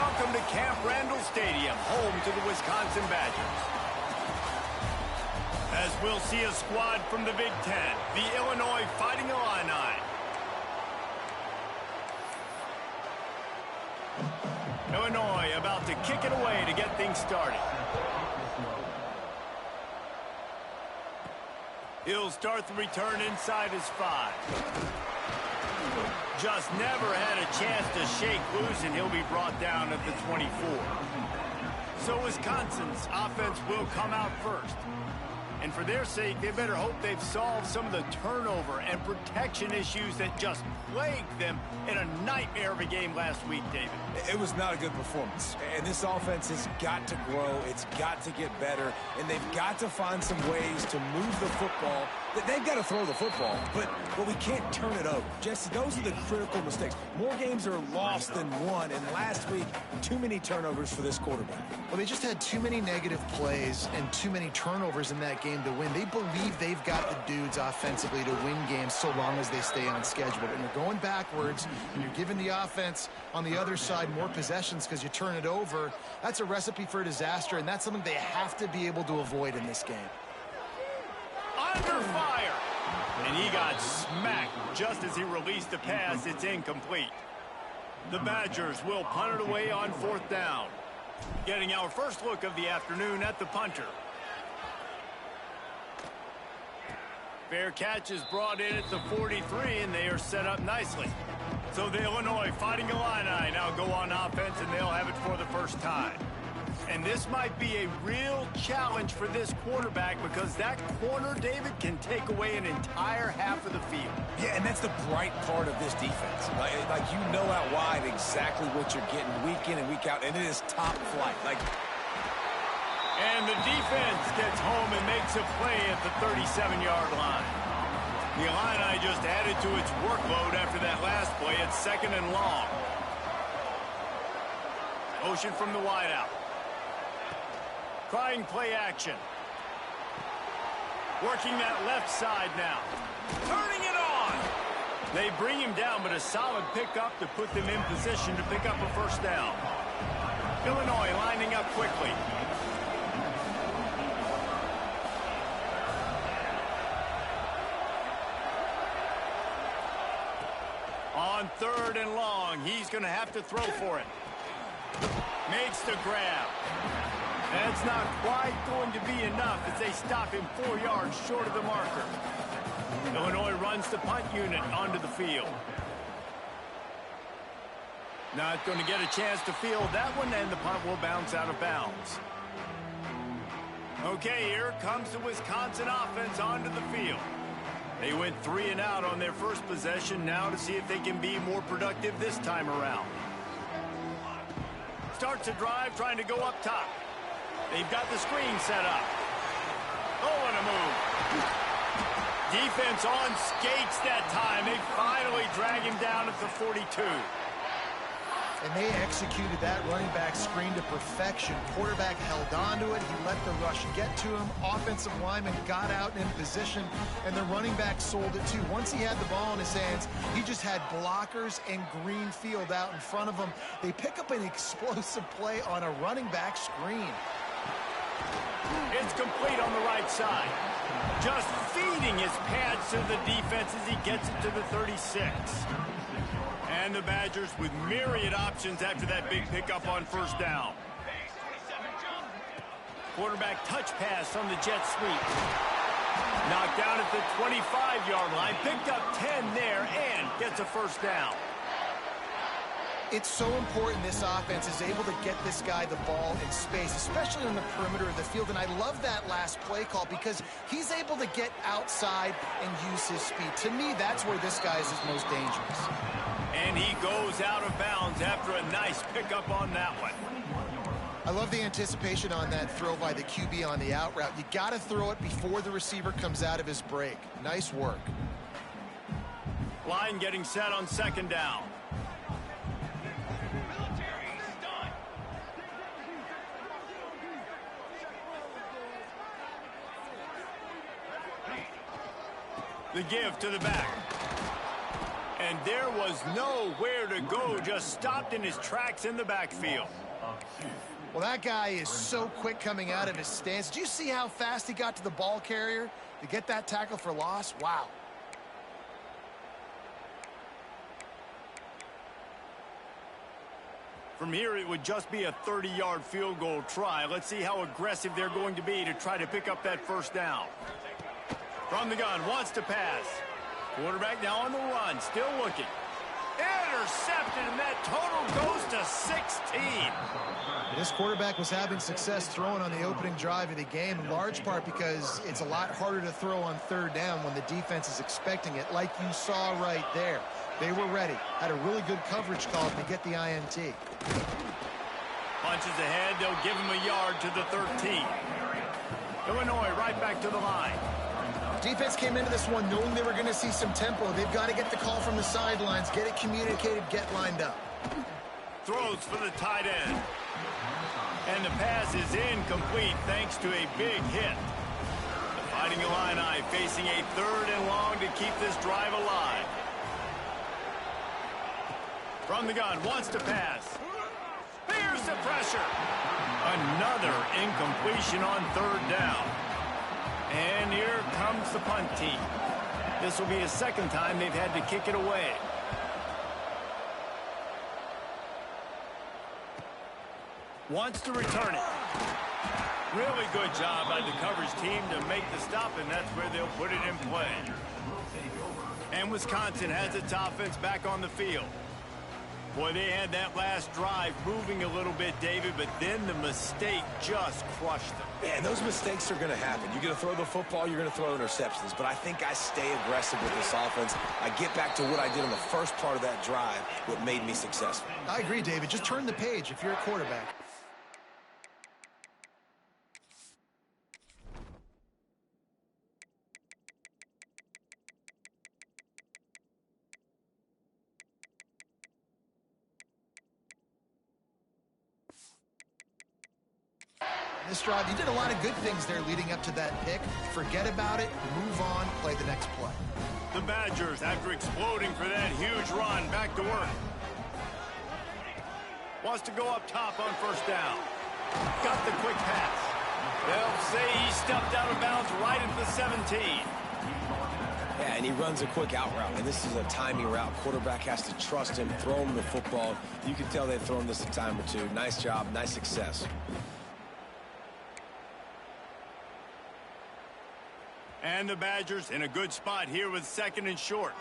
Welcome to Camp Randall Stadium, home to the Wisconsin Badgers. As we'll see a squad from the Big Ten, the Illinois Fighting Illini. Illinois about to kick it away to get things started. He'll start the return inside his 5. Just never had a chance to shake loose, and he'll be brought down at the 24. So Wisconsin's offense will come out first. And for their sake, they better hope they've solved some of the turnover and protection issues that just plagued them in a nightmare of a game last week, David. It was not a good performance. And this offense has got to grow. It's got to get better. And they've got to find some ways to move the football. They've got to throw the football, but we can't turn it over. Jesse, those are the critical mistakes. More games are lost than won, and last week, too many turnovers for this quarterback. Well, they just had too many negative plays and too many turnovers in that game to win. They believe they've got the dudes offensively to win games so long as they stay on schedule. But when you're going backwards and you're giving the offense on the other side more possessions because you turn it over, that's a recipe for disaster, and that's something they have to be able to avoid in this game. Under fire, and he got smacked just as he released a pass. It's incomplete. The Badgers will punt it away on 4th down. Getting our first look of the afternoon at the punter. Fair catch is brought in at the 43, and they are set up nicely. So the Illinois Fighting Illini now go on offense, and they'll have it for the first time. And this might be a real challenge for this quarterback because that corner, David, can take away an entire half of the field. Yeah, and that's the bright part of this defense. Like you know out wide exactly what you're getting week in and week out, and it is top flight. And the defense gets home and makes a play at the 37-yard line. The Illini just added to its workload after that last play. It's 2nd and long. Motion from the wideout. Trying play action. Working that left side now. Turning it on. They bring him down, but a solid pickup to put them in position to pick up a first down. Illinois lining up quickly. On 3rd and long, he's going to have to throw for it. Makes the grab. That's not quite going to be enough as they stop him 4 yards short of the marker. Illinois runs the punt unit onto the field. Not going to get a chance to field that one, and the punt will bounce out of bounds. Okay, here comes the Wisconsin offense onto the field. They went 3 and out on their first possession, now to see if they can be more productive this time around. Starts a drive trying to go up top. They've got the screen set up. Oh, what a move. Defense on skates that time. They finally drag him down at the 42. And they executed that running back screen to perfection. Quarterback held on to it. He let the rush get to him. Offensive lineman got out in position, and the running back sold it too. Once he had the ball in his hands, he just had blockers and green field out in front of him. They pick up an explosive play on a running back screen. It's complete on the right side. Just feeding his pads to the defense as he gets it to the 36. And the Badgers with myriad options after that big pickup on 1st down. Quarterback touch pass on the jet sweep. Knocked down at the 25-yard line. Picked up 10 there and gets a first down. It's so important this offense is able to get this guy the ball in space, especially on the perimeter of the field. And I love that last play call because he's able to get outside and use his speed. To me, that's where this guy is his most dangerous. And he goes out of bounds after a nice pickup on that one. I love the anticipation on that throw by the QB on the out route. You got to throw it before the receiver comes out of his break. Nice work. Line getting set on 2nd down. The give to the back. And there was nowhere to go, just stopped in his tracks in the backfield. Well, that guy is so quick coming out of his stance. Did you see how fast he got to the ball carrier to get that tackle for loss? Wow. From here, it would just be a 30-yard field goal try. Let's see how aggressive they're going to be to try to pick up that first down. From the gun, wants to pass. Quarterback now on the run, still looking. Intercepted, and that total goes to 16. This quarterback was having success throwing on the opening drive of the game, in large part because it's a lot harder to throw on third down when the defense is expecting it, like you saw right there. They were ready, had a really good coverage call to get the INT. Punches ahead, they'll give him a yard to the 13. Illinois right back to the line. Defense came into this one knowing they were going to see some tempo. They've got to get the call from the sidelines, get it communicated, get lined up. Throws for the tight end. And the pass is incomplete thanks to a big hit. The Fighting Illini facing a 3rd and long to keep this drive alive. From the gun, wants to pass. Fears the pressure. Another incompletion on 3rd down. And here comes the punt team. This will be the 2nd time they've had to kick it away. Wants to return it. Really good job by the coverage team to make the stop, and that's where they'll put it in play. And Wisconsin has its offense back on the field. Boy, they had that last drive moving a little bit, David, but then the mistake just crushed them. Yeah, and those mistakes are going to happen. You're going to throw the football, you're going to throw interceptions. But I think I stay aggressive with this offense. I get back to what I did on the first part of that drive, what made me successful. I agree, David. Just turn the page if you're a quarterback. This drive, you did a lot of good things there leading up to that pick. Forget about it, move on, play the next play. The Badgers, after exploding for that huge run, back to work. Wants to go up top on 1st down. Got the quick pass. They'll say he stepped out of bounds right at the 17. Yeah, and he runs a quick out route, and this is a timing route. Quarterback has to trust him, throw him the football. You can tell they've thrown this a time or two. Nice job, nice success. And the Badgers in a good spot here with 2nd and short.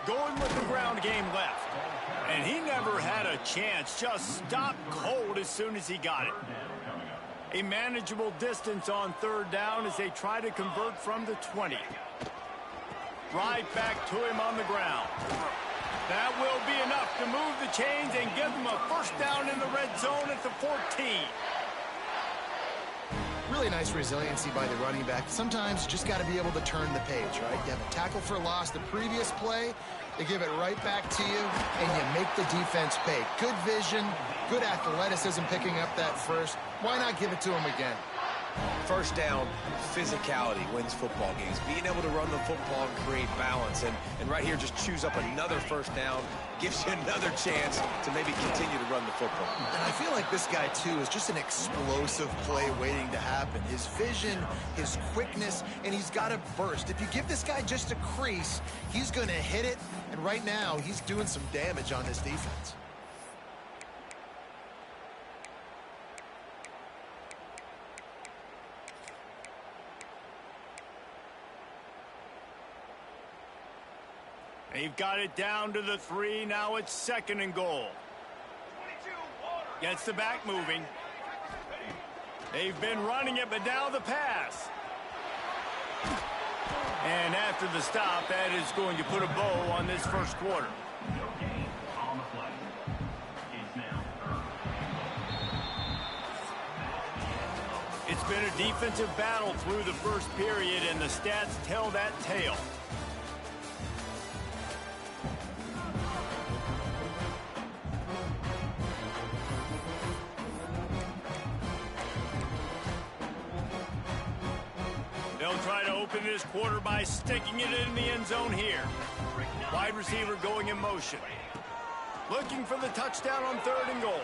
Going with the ground game left. And he never had a chance. Just stopped cold as soon as he got it. A manageable distance on 3rd down as they try to convert from the 20. Right back to him on the ground. That will be enough to move the chains and give them a 1st down in the red zone at the 14. Really nice resiliency by the running back. Sometimes you just got to be able to turn the page, right? You have a tackle for loss the previous play, they give it right back to you, and you make the defense pay. Good vision, good athleticism picking up that first. Why not give it to him again? 1st down, physicality wins football games. Being able to run the football and create balance. And right here, just choose up another 1st down, gives you another chance to maybe continue to run the football. And I feel like this guy, too, is just an explosive play waiting to happen. His vision, his quickness, and he's got a burst. If you give this guy just a crease, he's going to hit it. And right now, he's doing some damage on this defense. They've got it down to the 3. Now it's 2nd and goal. Gets the back moving. They've been running it, but now the pass. And after the stop, that is going to put a bow on this 1st quarter. It's been a defensive battle through the 1st period, and the stats tell that tale. They'll try to open this quarter by sticking it in the end zone here. Wide receiver going in motion. Looking for the touchdown on 3rd and goal.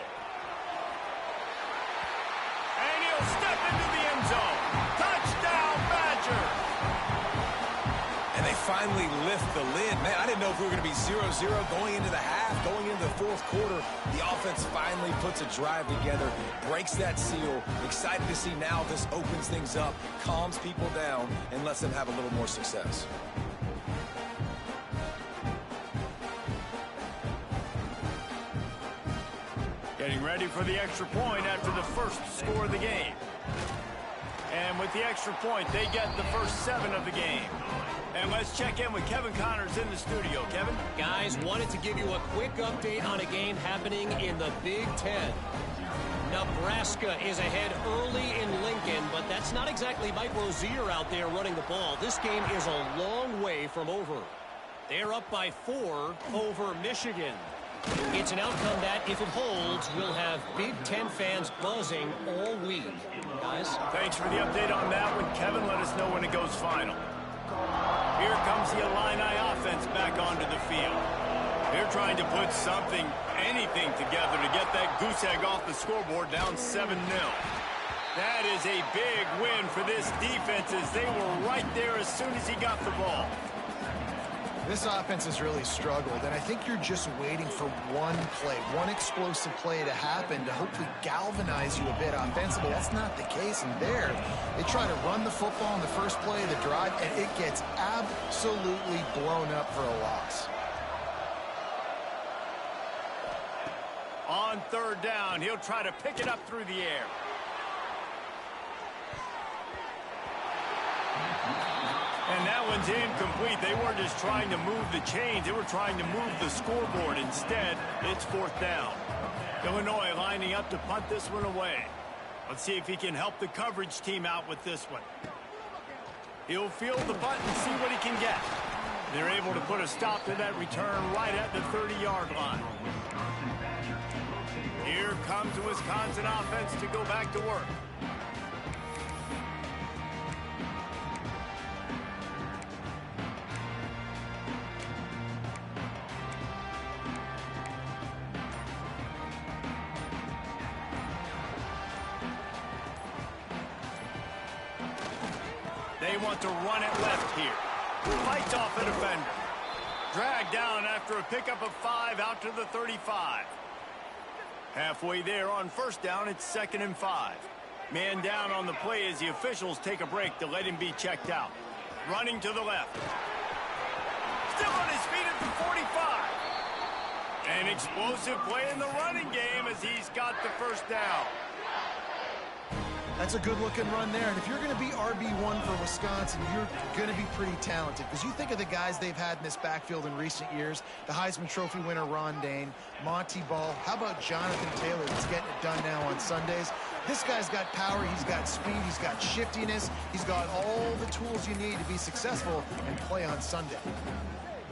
And he'll step into the end zone. Touchdown, Badgers! And they finally lift the lid. Man, I didn't know if we were going to be 0-0 going into the half, going into the 4th quarter. The offense finally puts a drive together, breaks that seal. Excited to see now this opens things up, calms people down, and lets them have a little more success. Getting ready for the extra point after the first score of the game. And with the extra point, they get the first 7 of the game. And let's check in with Kevin Connors in the studio. Kevin? Guys, wanted to give you a quick update on a game happening in the Big Ten. Nebraska is ahead early in Lincoln, but that's not exactly Mike Rozier out there running the ball. This game is a long way from over. They're up by 4 over Michigan. It's an outcome that, if it holds, will have Big Ten fans buzzing all week. Guys? Thanks for the update on that one, Kevin. Let us know when it goes final. Here comes the Illini offense back onto the field. They're trying to put something, anything together to get that goose egg off the scoreboard down 7-0. That is a big win for this defense as they were right there as soon as he got the ball. This offense has really struggled, and I think you're just waiting for one play, one explosive play to happen to hopefully galvanize you a bit offensively. That's not the case, and there, they try to run the football in the first play of the drive, and it gets absolutely blown up for a loss. On 3rd down, he'll try to pick it up through the air. And that one's incomplete. They weren't just trying to move the chains. They were trying to move the scoreboard. Instead, it's 4th down. Illinois lining up to punt this one away. Let's see if he can help the coverage team out with this one. He'll field the punt and see what he can get. They're able to put a stop to that return right at the 30-yard line. Here comes the Wisconsin offense to go back to work. They want to run it left here. Fights off a defender. Dragged down after a pickup of 5 out to the 35. Halfway there on 1st down, it's 2nd and 5. Man down on the play as the officials take a break to let him be checked out. Running to the left. Still on his feet at the 45. An explosive play in the running game as he's got the 1st down. That's a good-looking run there. And if you're going to be RB1 for Wisconsin, you're going to be pretty talented. Because you think of the guys they've had in this backfield in recent years, the Heisman Trophy winner Ron Dayne, Monty Ball. How about Jonathan Taylor that's getting it done now on Sundays? This guy's got power, he's got speed, he's got shiftiness. He's got all the tools you need to be successful and play on Sunday.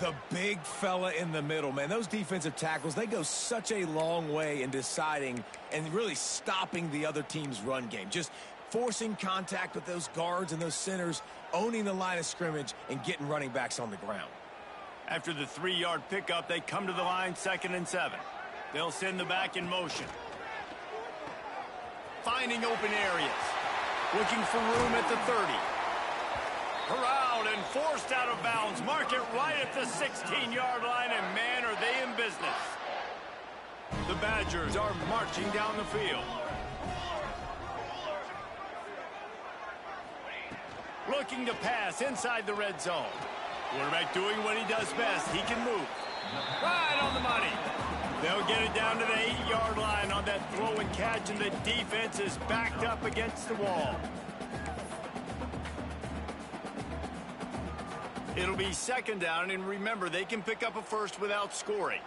The big fella in the middle, man. Those defensive tackles, they go such a long way in deciding and really stopping the other team's run game. Just forcing contact with those guards and those centers, owning the line of scrimmage, and getting running backs on the ground. After the 3-yard pickup, they come to the line 2nd and 7. They'll send the back in motion. Finding open areas. Looking for room at the 30. Corralled and forced out of bounds. Mark it right at the 16-yard line, and man, are they in business. The Badgers are marching down the field. Looking to pass inside the red zone. Quarterback doing what he does best. He can move. Right on the money. They'll get it down to the 8-yard line on that throw and catch, and the defense is backed up against the wall. It'll be 2nd down, and remember, they can pick up a first without scoring.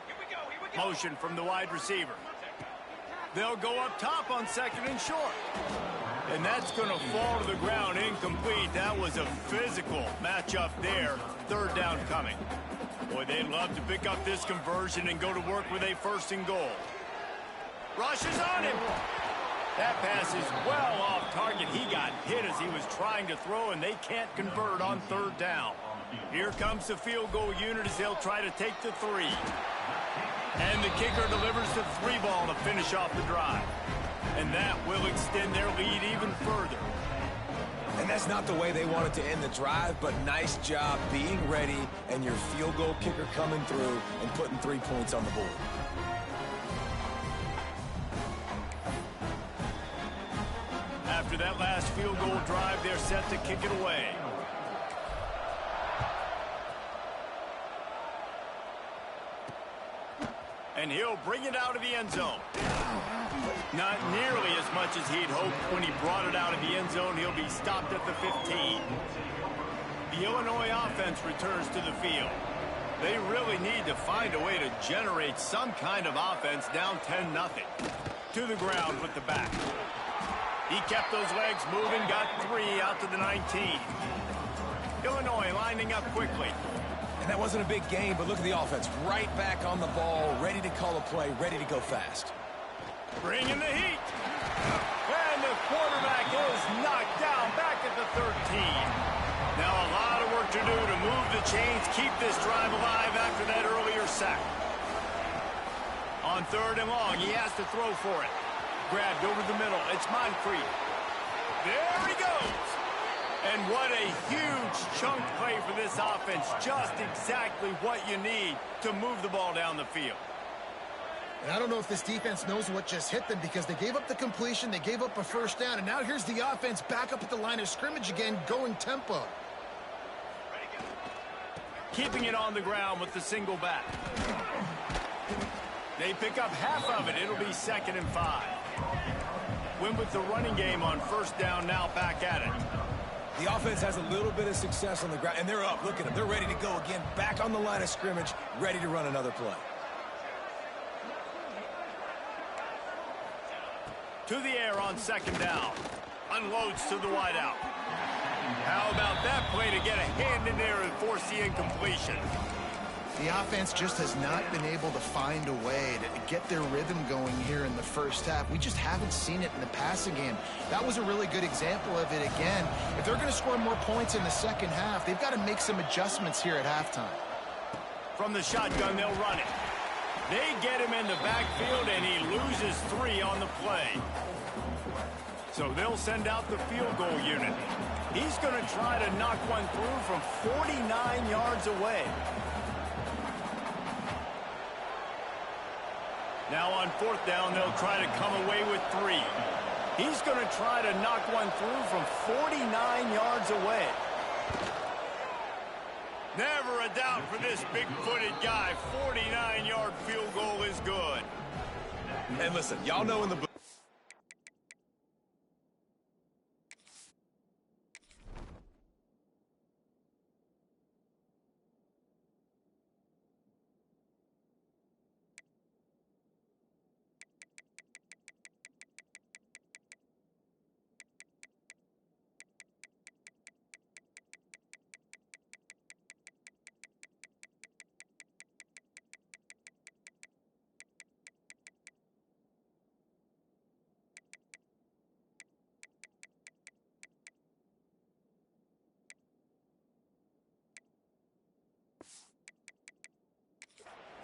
Here we go. Motion from the wide receiver. They'll go up top on 2nd and short. And that's going to fall to the ground incomplete. That was a physical matchup there. 3rd down coming. Boy, they'd love to pick up this conversion and go to work with a 1st and goal. Rushes on him. That pass is well off target. He got hit as he was trying to throw, and they can't convert on third down. Here comes the field goal unit as they'll try to take the 3. And the kicker delivers the 3 ball to finish off the drive. And that will extend their lead even further. And that's not the way they wanted to end the drive, but nice job being ready and your field goal kicker coming through and putting 3 points on the board. After that last field goal drive, they're set to kick it away. And he'll bring it out of the end zone. Not nearly as much as he'd hoped when he brought it out of the end zone. He'll be stopped at the 15. The Illinois offense returns to the field. They really need to find a way to generate some kind of offense down 10-0. To the ground with the back. He kept those legs moving, got 3 out to the 19. Illinois lining up quickly. And that wasn't a big game, but look at the offense. Right back on the ball, ready to call a play, ready to go fast. Bringing the heat. And the quarterback is knocked down back at the 13. Now a lot of work to do to move the chains, keep this drive alive after that earlier sack. On 3rd and long, he has to throw for it. Grabbed over the middle. It's Moncrief. There he goes. And what a huge chunk play for this offense. Just exactly what you need to move the ball down the field. And I don't know if this defense knows what just hit them because they gave up the completion, they gave up a 1st down, and now here's the offense back up at the line of scrimmage again, going tempo. Keeping it on the ground with the single back. They pick up half of it. It'll be 2nd and 5. Win with the running game on 1st down, now back at it. The offense has a little bit of success on the ground, and they're up. Look at them. They're ready to go again, back on the line of scrimmage, ready to run another play. To the air on 2nd down. Unloads to the wideout. How about that play to get a hand in there and force the incompletion? The offense just has not been able to find a way to get their rhythm going here in the 1st half. We just haven't seen it in the passing game. That was a really good example of it again. If they're going to score more points in the 2nd half, they've got to make some adjustments here at halftime. From the shotgun, they'll run it. They get him in the backfield, and he loses 3 on the play. So they'll send out the field goal unit. He's going to try to knock one through from 49 yards away. Now on 4th down, they'll try to come away with 3. He's going to try to knock one through from 49 yards away. Never a doubt for this big-footed guy. 49-yard field goal is good. And listen, y'all know in the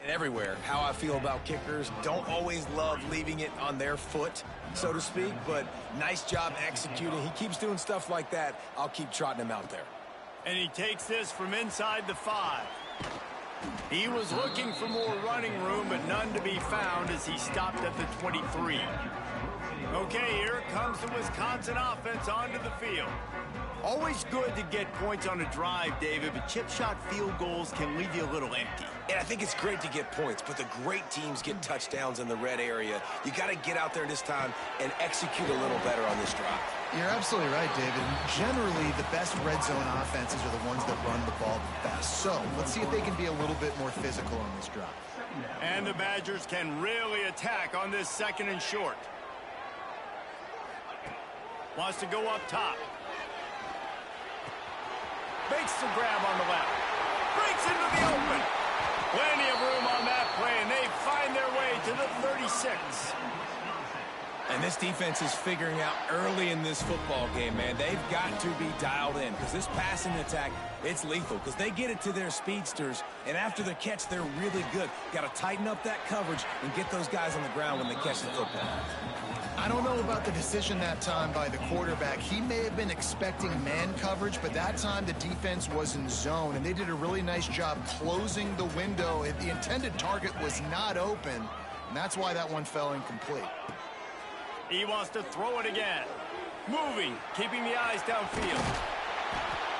and everywhere, how I feel about kickers. Don't always love leaving it on their foot, so to speak, but nice job executing. He keeps doing stuff like that. I'll keep trotting him out there. And he takes this from inside the 5. He was looking for more running room, but none to be found as he stopped at the 23. Okay, here comes the Wisconsin offense onto the field. Always good to get points on a drive, David, but chip shot field goals can leave you a little empty. And I think it's great to get points, but the great teams get touchdowns in the red area. You got to get out there this time and execute a little better on this drive. You're absolutely right, David. Generally, the best red zone offenses are the ones that run the ball best. So let's see if they can be a little bit more physical on this drive. And the Badgers can really attack on this 2nd and short. Wants to go up top. Makes the grab on the left. Breaks into the open. Plenty of room on that play, and they find their way to the 36. And this defense is figuring out early in this football game, man. They've got to be dialed in because this passing attack, it's lethal because they get it to their speedsters, and after the catch, they're really good. Got to tighten up that coverage and get those guys on the ground when they catch the football. I don't know about the decision that time by the quarterback. He may have been expecting man coverage, but that time the defense was in zone, and they did a really nice job closing the window. The intended target was not open, and that's why that one fell incomplete. He wants to throw it again. Moving, keeping the eyes downfield.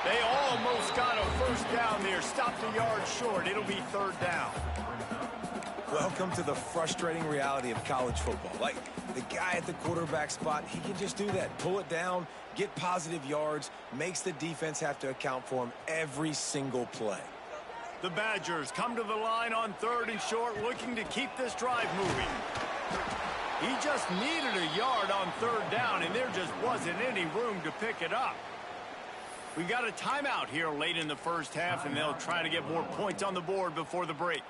They almost got a first down there. Stopped a yard short. It'll be third down. Welcome to the frustrating reality of college football. Like, the guy at the quarterback spot, he can just do that. Pull it down, get positive yards, makes the defense have to account for him every single play. The Badgers come to the line on third and short, looking to keep this drive moving. He just needed a yard on third down, and there just wasn't any room to pick it up. We got a timeout here late in the first half, and they'll try to get more points on the board before the break.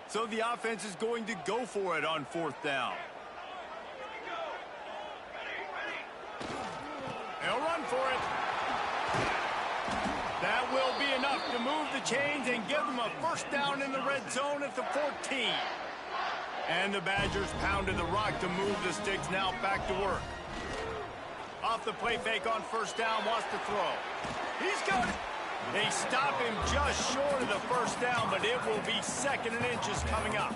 So the offense is going to go for it on fourth down. They'll run for it. That will be enough to move the chains and give them a first down in the red zone at the 14. And the Badgers pounded the rock to move the sticks. Now back to work. Off the play fake on first down, wants to throw. He's got it. They stop him just short of the first down, but it will be second and inches coming up.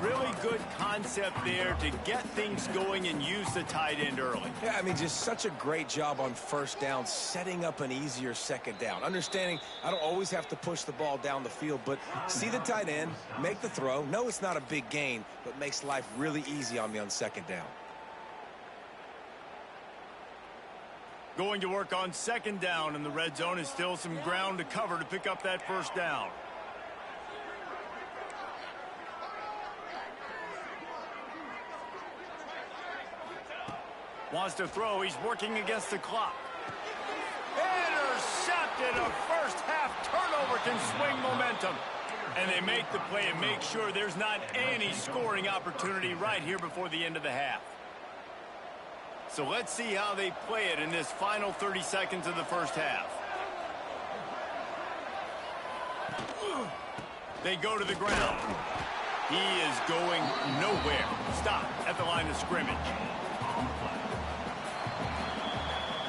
Really good concept there to get things going and use the tight end early. Yeah, I mean, just such a great job on first down, setting up an easier second down. Understanding I don't always have to push the ball down the field, but see the tight end, make the throw. No, it's not a big gain, but makes life really easy on me on second down. Going to work on second down in the red zone. Is still some ground to cover to pick up that first down. Wants to throw. He's working against the clock. Intercepted. A first half turnover can swing momentum. And they make the play and make sure there's not any scoring opportunity right here before the end of the half. So let's see how they play it in this final 30 seconds of the first half. They go to the ground. He is going nowhere. Stop at the line of scrimmage.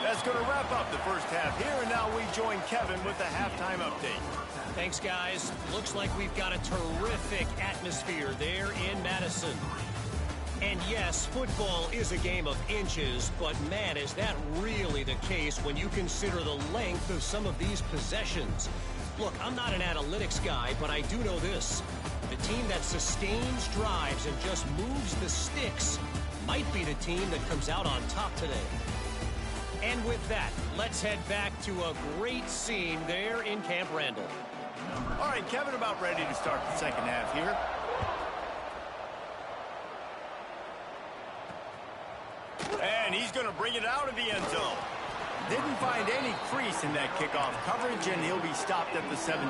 That's going to wrap up the first half here, and now we join Kevin with the halftime update. Thanks, guys. Looks like we've got a terrific atmosphere there in Madison. And yes, football is a game of inches, but man, is that really the case when you consider the length of some of these possessions. Look, I'm not an analytics guy, but I do know this. The team that sustains drives and just moves the sticks might be the team that comes out on top today. And with that, let's head back to a great scene there in Camp Randall. All right, Kevin, about ready to start the second half here. And he's going to bring it out of the end zone. Didn't find any crease in that kickoff coverage, and he'll be stopped at the 17.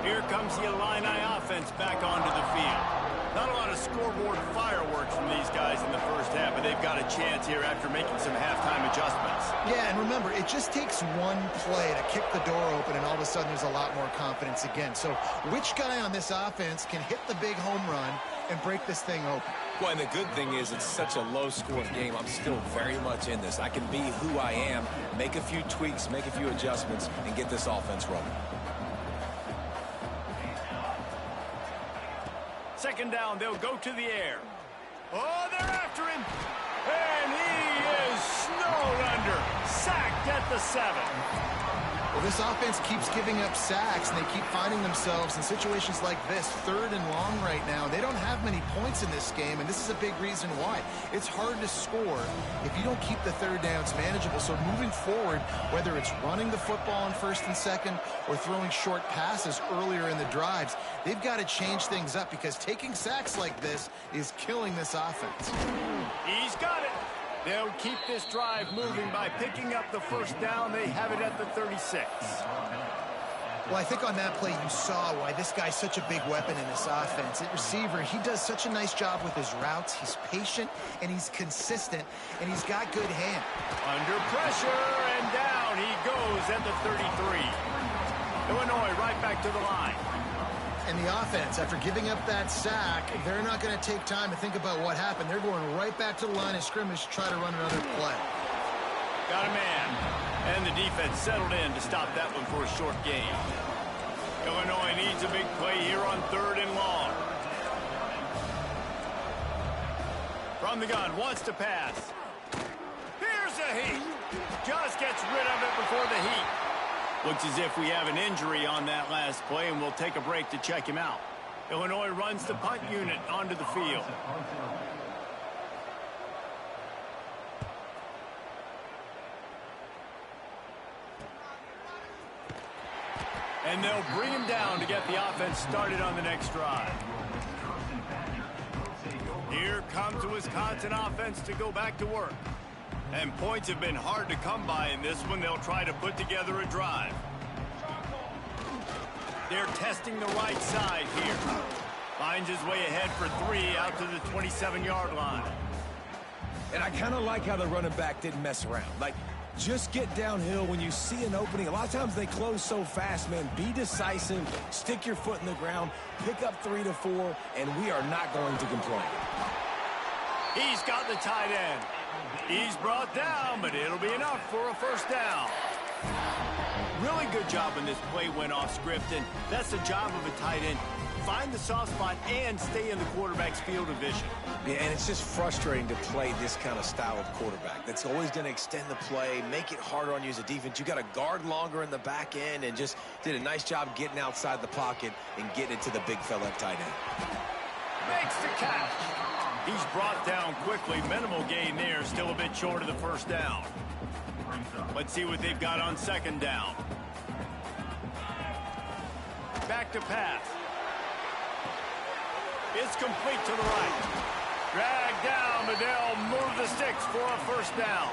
Here comes the Illini offense back onto the field. Not a lot of scoreboard fireworks from these guys in the first half, but they've got a chance here after making some halftime adjustments. Yeah, and remember, it just takes one play to kick the door open, and all of a sudden there's a lot more confidence again. So which guy on this offense can hit the big home run and break this thing open? Well, and the good thing is it's such a low-scoring game. I'm still very much in this. I can be who I am, make a few tweaks, make a few adjustments, and get this offense rolling. Second down, they'll go to the air. Oh, they're after him. And he is snowed under. Sacked at the 7. Well, this offense keeps giving up sacks, and they keep finding themselves in situations like this, third and long right now. They don't have many points in this game, and this is a big reason why. It's hard to score if you don't keep the third downs manageable. So moving forward, whether it's running the football on first and second or throwing short passes earlier in the drives, they've got to change things up because taking sacks like this is killing this offense. He's got it. They'll keep this drive moving by picking up the first down. They have it at the 36. Well, I think on that play you saw why this guy's such a big weapon in this offense. At receiver, he does such a nice job with his routes. He's patient, and he's consistent, and he's got good hand. Under pressure, and down he goes at the 33. Illinois right back to the line. And the offense, after giving up that sack, they're not going to take time to think about what happened. They're going right back to the line of scrimmage to try to run another play. Got a man. And the defense settled in to stop that one for a short gain. Illinois needs a big play here on 3rd and long. From the gun, wants to pass. Here's a heat. Just gets rid of it before the heat. Looks as if we have an injury on that last play, and we'll take a break to check him out. Illinois runs the punt unit onto the field. And they'll bring him down to get the offense started on the next drive. Here comes the Wisconsin offense to go back to work. And points have been hard to come by in this one. They'll try to put together a drive. They're testing the right side here. Finds his way ahead for 3 out to the 27-yard line. And I kind of like how the running back didn't mess around. Like, just get downhill when you see an opening. A lot of times they close so fast, man. Be decisive, stick your foot in the ground, pick up 3 to 4, and we are not going to complain. He's got the tight end. He's brought down, but it'll be enough for a first down. Really good job when this play went off script, and that's the job of a tight end. Find the soft spot and stay in the quarterback's field of vision. Yeah, and it's just frustrating to play this kind of style of quarterback. That's always going to extend the play, make it harder on you as a defense. You got to guard longer in the back end, and just did a nice job getting outside the pocket and getting it to the big fella at tight end. Makes the catch. He's brought down quickly. Minimal gain there. Still a bit short of the first down. Let's see what they've got on 2nd down. Back to pass. It's complete to the right. Dragged down, but they'll move the sticks for a first down.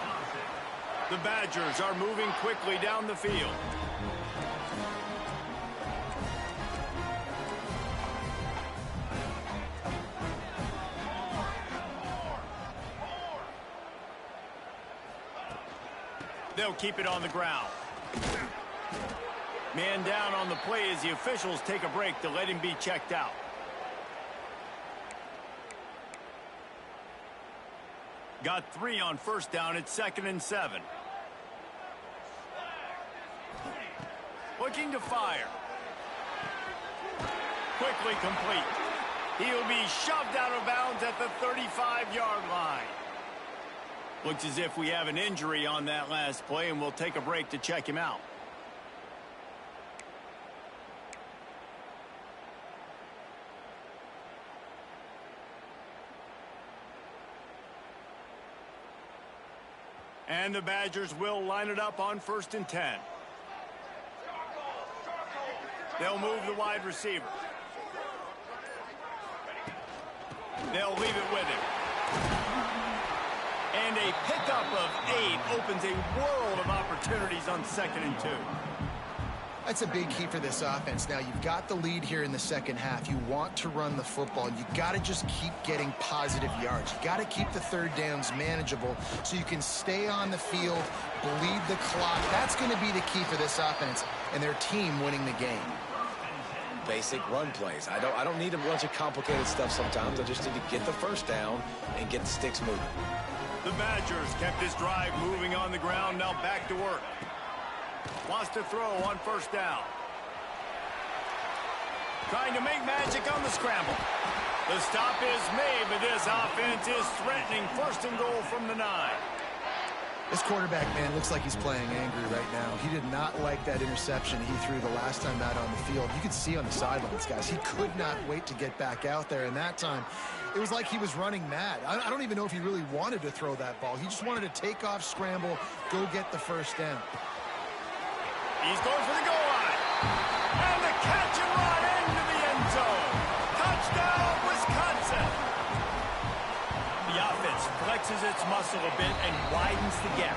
The Badgers are moving quickly down the field. They'll keep it on the ground. Man down on the play as the officials take a break to let him be checked out. Got 3 on first down at 2nd and 7. Looking to fire. Quickly complete. He'll be shoved out of bounds at the 35-yard line. Looks as if we have an injury on that last play, and we'll take a break to check him out. And the Badgers will line it up on 1st and 10. They'll move the wide receiver. They'll leave it with him. And a pickup of 8 opens a world of opportunities on 2nd and 2. That's a big key for this offense. Now, you've got the lead here in the second half. You want to run the football. You got to just keep getting positive yards. You got to keep the third downs manageable so you can stay on the field, bleed the clock. That's going to be the key for this offense and their team winning the game. Basic run plays. I don't need a bunch of complicated stuff sometimes. I just need to get the first down and get the sticks moving. The Badgers kept this drive moving on the ground. Now back to work. Wants to throw on first down. Trying to make magic on the scramble. The stop is made, but this offense is threatening 1st and goal from the 9. This quarterback, man, looks like he's playing angry right now. He did not like that interception he threw the last time out on the field. You could see on the sidelines, guys, he could not wait to get back out there. And that time, it was like he was running mad. I don't even know if he really wanted to throw that ball. He just wanted to take off, scramble, go get the first down. He's going for the goal line. And the catch and run into the end zone. Touchdown, Wisconsin. The offense flexes its muscle a bit and widens the gap.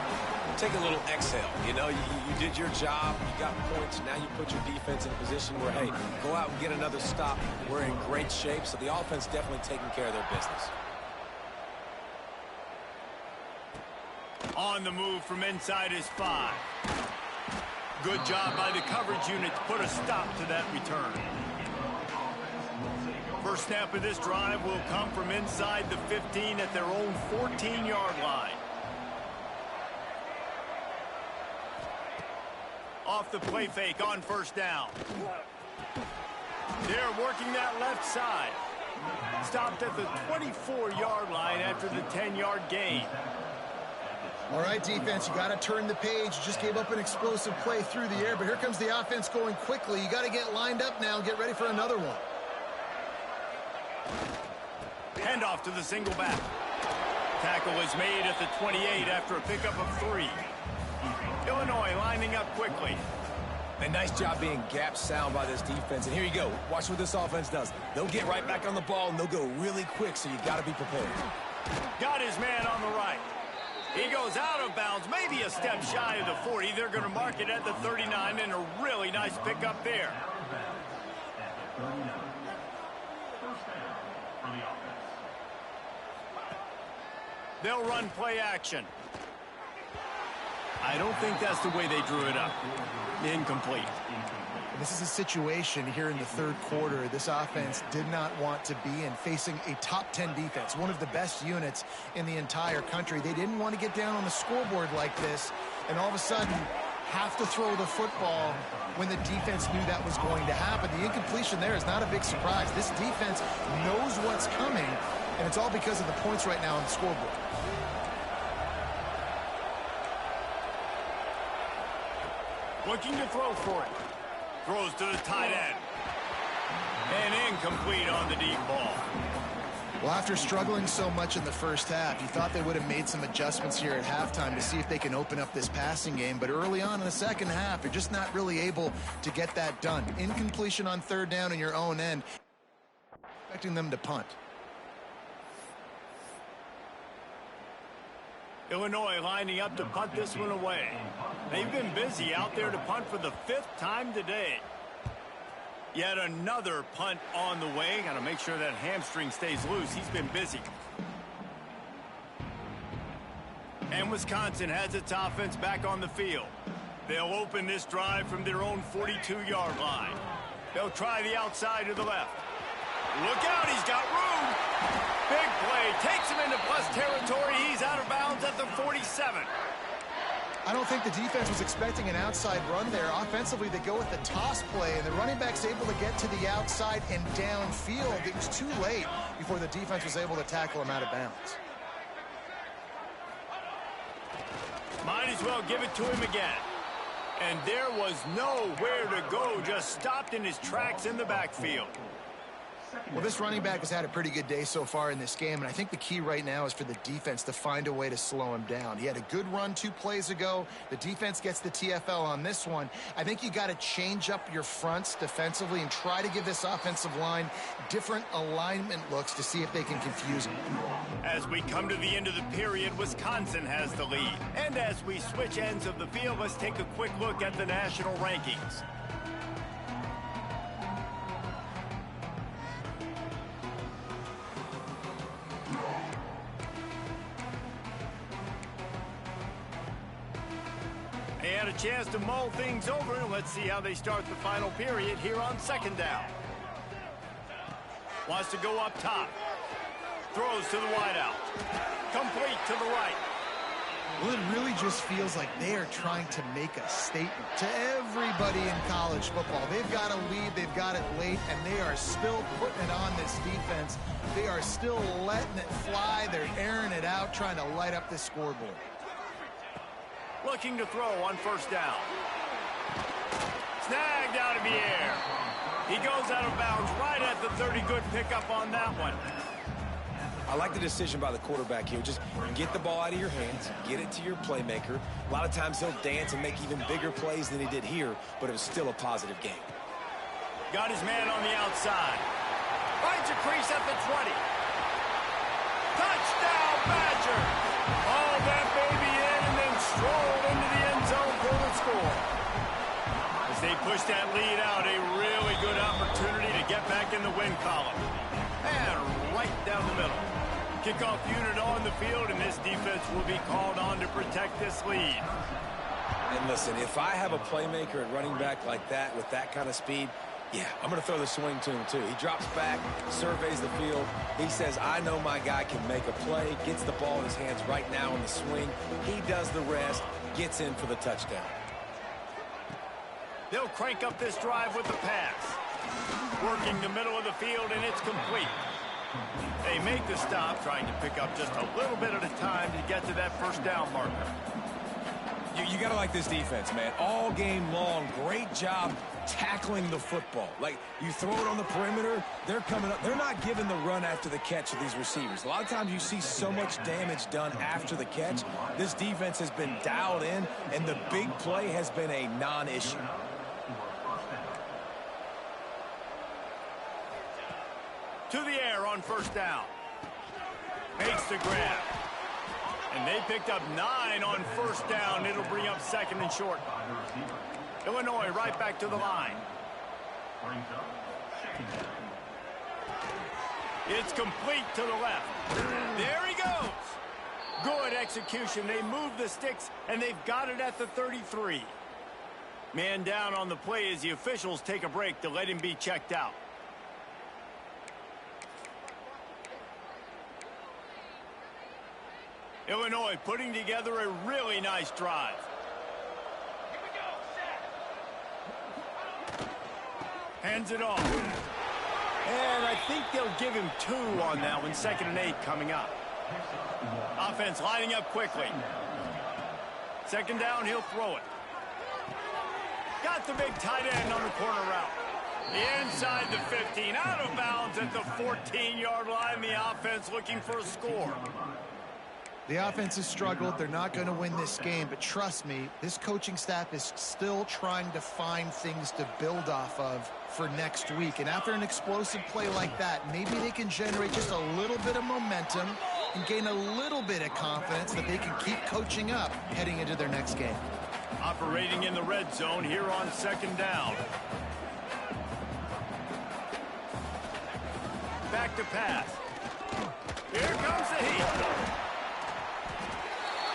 take a little exhale. You know, you did your job, you got points, now you put your defense in a position where, hey, go out and get another stop. We're in great shape, so the offense definitely taking care of their business. On the move from inside his 5. Good job by the coverage unit to put a stop to that return. First snap of this drive will come from inside the 15 at their own 14-yard line. Off the play fake on first down. They're working that left side. Stopped at the 24-yard line after the 10-yard gain. All right, defense, you got to turn the page. You just gave up an explosive play through the air, but here comes the offense going quickly. You got to get lined up now and get ready for another one. Handoff to the single back. Tackle is made at the 28 after a pickup of 3. Illinois lining up quickly. A nice job being gap sound by this defense. And here you go. Watch what this offense does. They'll get right back on the ball, and they'll go really quick, so you got to be prepared. Got his man on the right. He goes out of bounds, maybe a step shy of the 40. They're going to mark it at the 39, and a really nice pickup there. They'll run play action. I don't think that's the way they drew it up. Incomplete. This is a situation here in the third quarter this offense did not want to be in, facing a top 10 defense, one of the best units in the entire country. They didn't want to get down on the scoreboard like this and all of a sudden have to throw the football when the defense knew that was going to happen. The incompletion there is not a big surprise. This defense knows what's coming, and it's all because of the points right now on the scoreboard. Looking to throw for it. Throws to the tight end. And incomplete on the deep ball. Well, after struggling so much in the first half, you thought they would have made some adjustments here at halftime to see if they can open up this passing game. But early on in the second half, you're just not really able to get that done. Incompletion on third down in your own end, expecting them to punt. Illinois lining up to punt this one away. They've been busy out there to punt for the 5th time today. Yet another punt on the way. Got to make sure that hamstring stays loose. He's been busy. And Wisconsin has its offense back on the field. They'll open this drive from their own 42-yard line. They'll try the outside to the left. Look out, he's got room. Big play, takes him into plus territory. He's out of bounds at the 47. I don't think the defense was expecting an outside run there. Offensively, they go with the toss play, and the running back's able to get to the outside and downfield. It was too late before the defense was able to tackle him out of bounds. Might as well give it to him again. And there was nowhere to go, just stopped in his tracks in the backfield. Well, this running back has had a pretty good day so far in this game, and I think the key right now is for the defense to find a way to slow him down. He had a good run 2 plays ago. The defense gets the TFL on this one. I think you got to change up your fronts defensively and try to give this offensive line different alignment looks to see if they can confuse him. As we come to the end of the period, Wisconsin has the lead. And as we switch ends of the field, let's take a quick look at the national rankings. They had a chance to mull things over, and let's see how they start the final period here on second down. Wants to go up top. Throws to the wideout. Complete to the right. Well, it really just feels like they are trying to make a statement to everybody in college football. They've got a lead, they've got it late, and they are still putting it on this defense. They are still letting it fly. They're airing it out, trying to light up this scoreboard. Looking to throw on first down. Snagged out of the air. He goes out of bounds right at the 30. Good pickup on that one. I like the decision by the quarterback here. Just get the ball out of your hands, get it to your playmaker. A lot of times he'll dance and make even bigger plays than he did here, but it was still a positive game. Got his man on the outside. Finds a crease at the 20. Touchdown, Badger! All that baby in and then strolled push that lead out. A really good opportunity to get back in the win column. And right down the middle. Kickoff unit on the field, and this defense will be called on to protect this lead. And listen, if I have a playmaker at running back like that with that kind of speed, yeah, I'm going to throw the swing to him too. He drops back, surveys the field. He says, I know my guy can make a play, gets the ball in his hands right now in the swing. He does the rest, gets in for the touchdown. They'll crank up this drive with the pass. Working the middle of the field, and it's complete. They make the stop, trying to pick up just a little bit at a time to get to that first down marker. You got to like this defense, man. All game long, great job tackling the football. Like, you throw it on the perimeter, they're coming up. They're not giving the run after the catch of these receivers. A lot of times you see so much damage done after the catch. This defense has been dialed in, and the big play has been a non-issue. To the air on first down. Makes the grab. And they picked up 9 on first down. It'll bring up second and short. Illinois right back to the line. It's complete to the left. There he goes. Good execution. They move the sticks, and they've got it at the 33. Man down on the play as the officials take a break to let him be checked out. Illinois putting together a really nice drive. Hands it off. And I think they'll give him 2 on that one. 2nd and 8 coming up. Offense lining up quickly. 2nd down, he'll throw it. Got the big tight end on the corner route. Inside the 15, out of bounds at the 14-yard line. The offense looking for a score. The offense has struggled. They're not going to win this game, but trust me, this coaching staff is still trying to find things to build off of for next week. And after an explosive play like that, maybe they can generate just a little bit of momentum and gain a little bit of confidence that they can keep coaching up heading into their next game. Operating in the red zone here on 2nd down. Back to pass. Here comes the heat.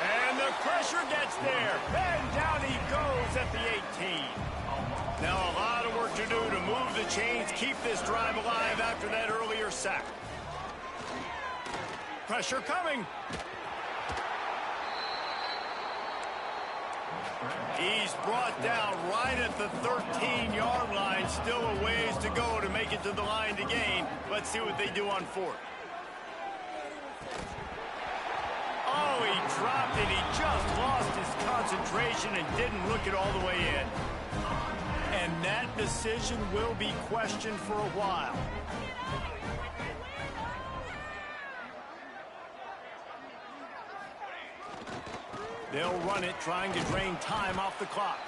And the pressure gets there. And down he goes at the 18. Now a lot of work to do to move the chains, keep this drive alive after that earlier sack. Pressure coming. He's brought down right at the 13-yard line. Still a ways to go to make it to the line to gain. Let's see what they do on 4th. Oh, he dropped it. He just lost his concentration and didn't look it all the way in. And that decision will be questioned for a while. They'll run it, trying to drain time off the clock.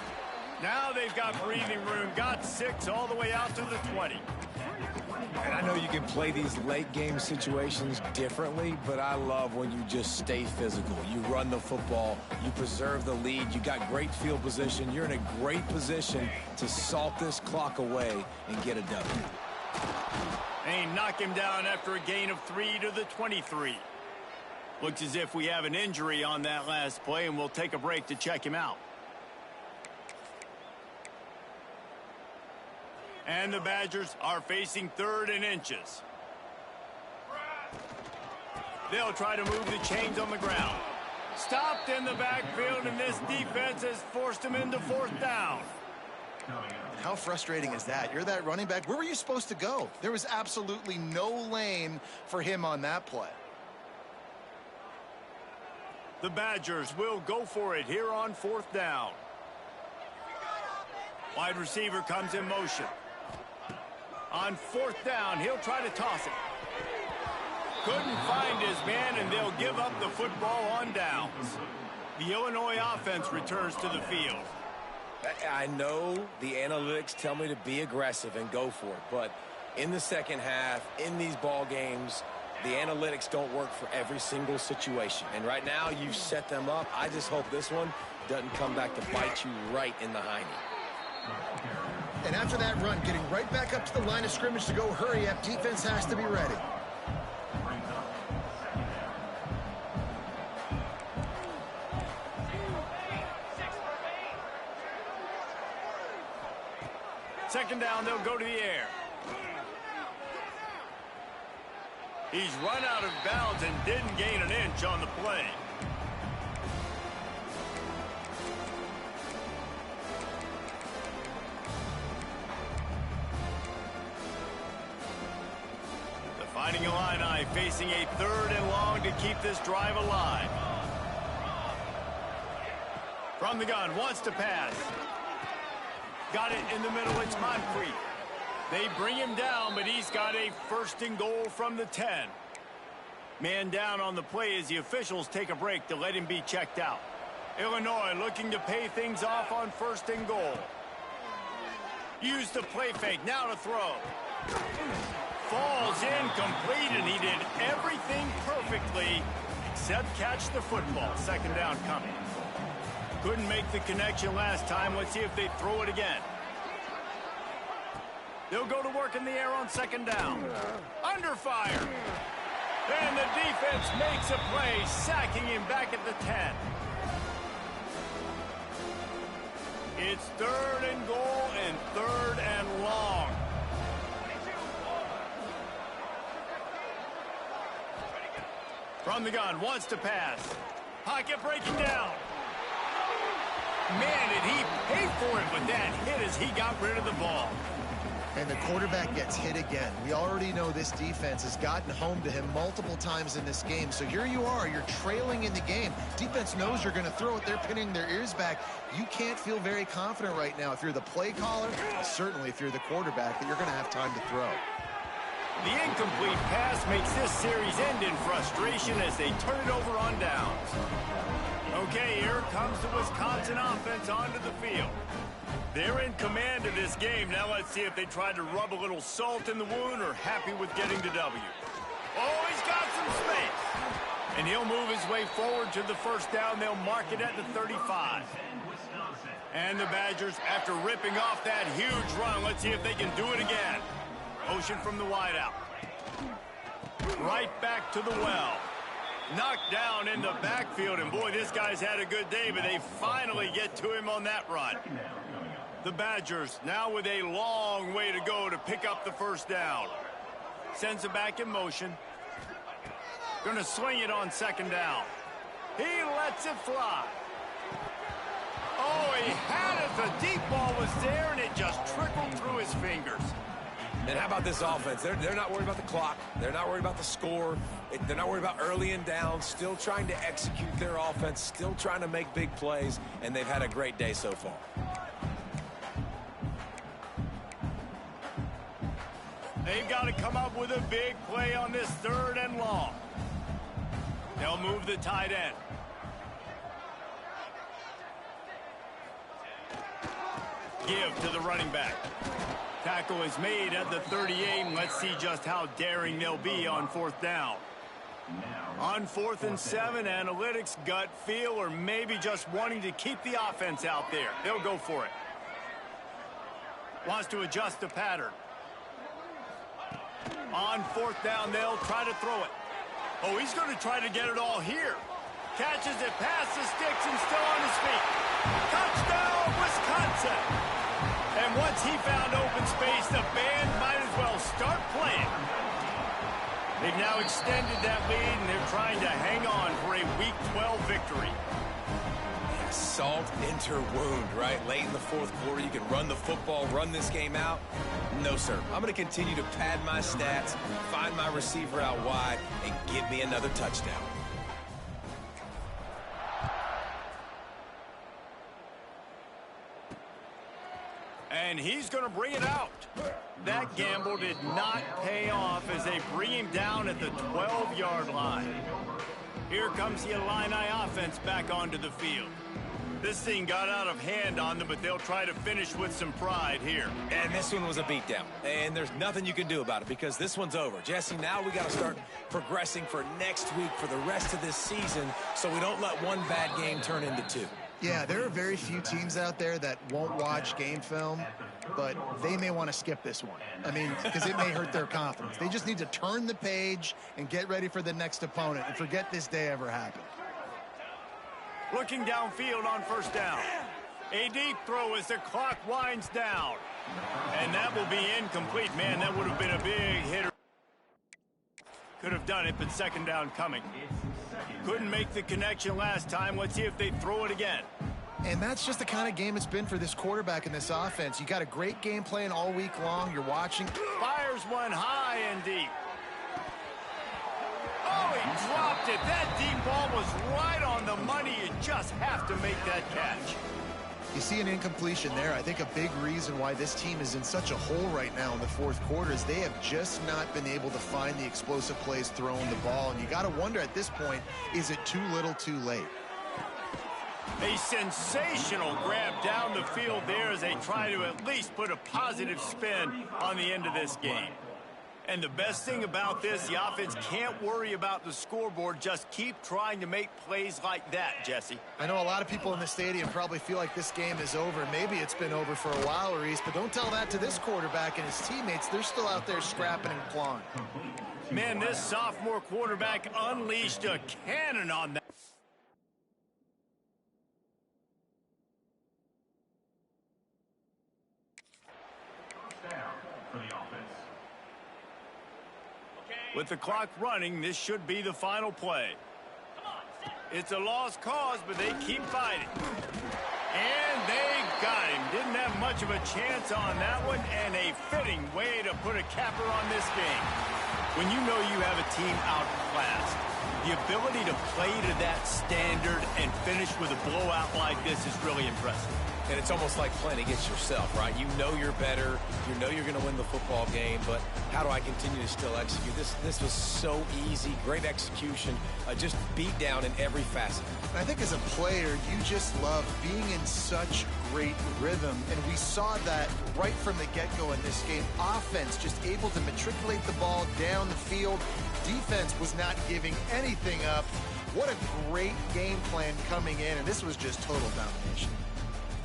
Now they've got breathing room, got 6 all the way out to the 20. And I know you can play these late game situations differently, but I love when you just stay physical. You run the football, you preserve the lead, you got great field position. You're in a great position to salt this clock away and get a W. They knock him down after a gain of 3 to the 23. Looks as if we have an injury on that last play, and we'll take a break to check him out. And the Badgers are facing 3rd and inches. They'll try to move the chains on the ground. Stopped in the backfield, and this defense has forced him into 4th down. How frustrating is that? You're that running back. Where were you supposed to go? There was absolutely no lane for him on that play. The Badgers will go for it here on 4th down. Wide receiver comes in motion. On 4th down, he'll try to toss it. Couldn't find his man, and they'll give up the football on downs. The Illinois offense returns to the field. I know the analytics tell me to be aggressive and go for it, but in the second half, in these ball games, the analytics don't work for every single situation. And right now, you've set them up. I just hope this one doesn't come back to bite you right in the hiney. And after that run, getting right back up to the line of scrimmage to go hurry up, defense has to be ready. Second down, they'll go to the air. He's run out of bounds and didn't gain an inch on the play. The Fighting Illini facing a 3rd and long to keep this drive alive. From the gun, wants to pass. Got it in the middle, it's Moncrief. They bring him down, but he's got a 1st and goal from the 10. Man down on the play as the officials take a break to let him be checked out. Illinois looking to pay things off on 1st and goal. Use the play fake, now to throw. Falls incomplete, and he did everything perfectly except catch the football. 2nd down coming. Couldn't make the connection last time. Let's see if they throw it again. They'll go to work in the air on 2nd down. Under fire. And the defense makes a play, sacking him back at the 10. It's 3rd and goal and 3rd and long. From the gun, wants to pass. Pocket breaking down. Man, did he pay for it, but that hit as he got rid of the ball. And the quarterback gets hit again. We already know this defense has gotten home to him multiple times in this game. So here you are, you're trailing in the game. Defense knows you're going to throw it. They're pinning their ears back. You can't feel very confident right now if you're the play caller, certainly if you're the quarterback, that you're going to have time to throw. The incomplete pass makes this series end in frustration as they turn it over on downs. Okay, here comes the Wisconsin offense onto the field. They're in command of this game. Now let's see if they try to rub a little salt in the wound or happy with getting the W. Oh, he's got some space. And he'll move his way forward to the 1st down. They'll mark it at the 35. And the Badgers, after ripping off that huge run, let's see if they can do it again. Motion from the wideout. Right back to the well. Knocked down in the backfield. And boy, this guy's had a good day, but they finally get to him on that run. The Badgers now with a long way to go to pick up the 1st down. Sends it back in motion. Going to swing it on 2nd down. He lets it fly. Oh, he had it. The deep ball was there, and it just trickled through his fingers. And how about this offense? They're not worried about the clock. They're not worried about the score. They're not worried about early and down. Still trying to execute their offense. Still trying to make big plays. And they've had a great day so far. They've got to come up with a big play on this 3rd and long. They'll move the tight end. Give to the running back. Tackle is made at the 38, and let's see just how daring they'll be on 4th down. On 4th and 7, analytics, gut feel, or maybe just wanting to keep the offense out there. They'll go for it. Wants to adjust the pattern. On 4th down, they'll try to throw it. Oh, he's going to try to get it all here. Catches it past the sticks and still on his feet. Touchdown, Wisconsin! And once he found open space, the band might as well start playing. They've now extended that lead, and they're trying to hang on for a Week 12 victory. Salt enter wound, right? Late in the 4th quarter, you can run the football, run this game out. No, sir. I'm going to continue to pad my stats, find my receiver out wide, and give me another touchdown. And he's going to bring it out. That gamble did not pay off as they bring him down at the 12-yard line. Here comes the Illini offense back onto the field. This thing got out of hand on them, but they'll try to finish with some pride here. And this one was a beatdown. And there's nothing you can do about it because this one's over. Jesse, now we got to start progressing for next week for the rest of this season so we don't let one bad game turn into 2. Yeah, there are very few teams out there that won't watch game film, but they may want to skip this one. I mean, because it may hurt their confidence. They just need to turn the page and get ready for the next opponent and forget this day ever happened. Looking downfield on first down. A deep throw as the clock winds down. And that will be incomplete. Man, that would have been a big hitter. Could have done it, but second down coming. Couldn't make the connection last time. Let's see if they throw it again. And that's just the kind of game it's been for this quarterback in this offense. You got a great game plan all week long. You're watching. Fires one high and deep. Oh, he dropped it. That deep ball was right on the money. You just have to make that catch. You see an incompletion there. I think a big reason why this team is in such a hole right now in the fourth quarter is they have just not been able to find the explosive plays throwing the ball. And you got to wonder at this point, is it too little too late? A sensational grab down the field there as they try to at least put a positive spin on the end of this game. And the best thing about this, the offense can't worry about the scoreboard. Just keep trying to make plays like that, Jesse. I know a lot of people in the stadium probably feel like this game is over. Maybe it's been over for a while, Reese, but don't tell that to this quarterback and his teammates. They're still out there scrapping and clawing. Man, this sophomore quarterback unleashed a cannon on that. With the clock running, this should be the final play. It's a lost cause, but they keep fighting. And they got him. Didn't have much of a chance on that one, and a fitting way to put a capper on this game. When you know you have a team outclassed, the ability to play to that standard and finish with a blowout like this is really impressive. And it's almost like playing against yourself, right? You know you're better. You know you're going to win the football game, but how do I continue to still execute? This was so easy. Great execution. Just beat down in every facet. I think as a player, you just love being in such great rhythm, and we saw that right from the get-go in this game. Offense just able to matriculate the ball down the field. Defense was not giving anything up. What a great game plan coming in, and this was just total domination.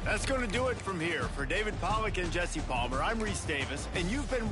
That's going to do it from here. For David Pollack and Jesse Palmer, I'm Reese Davis, and you've been...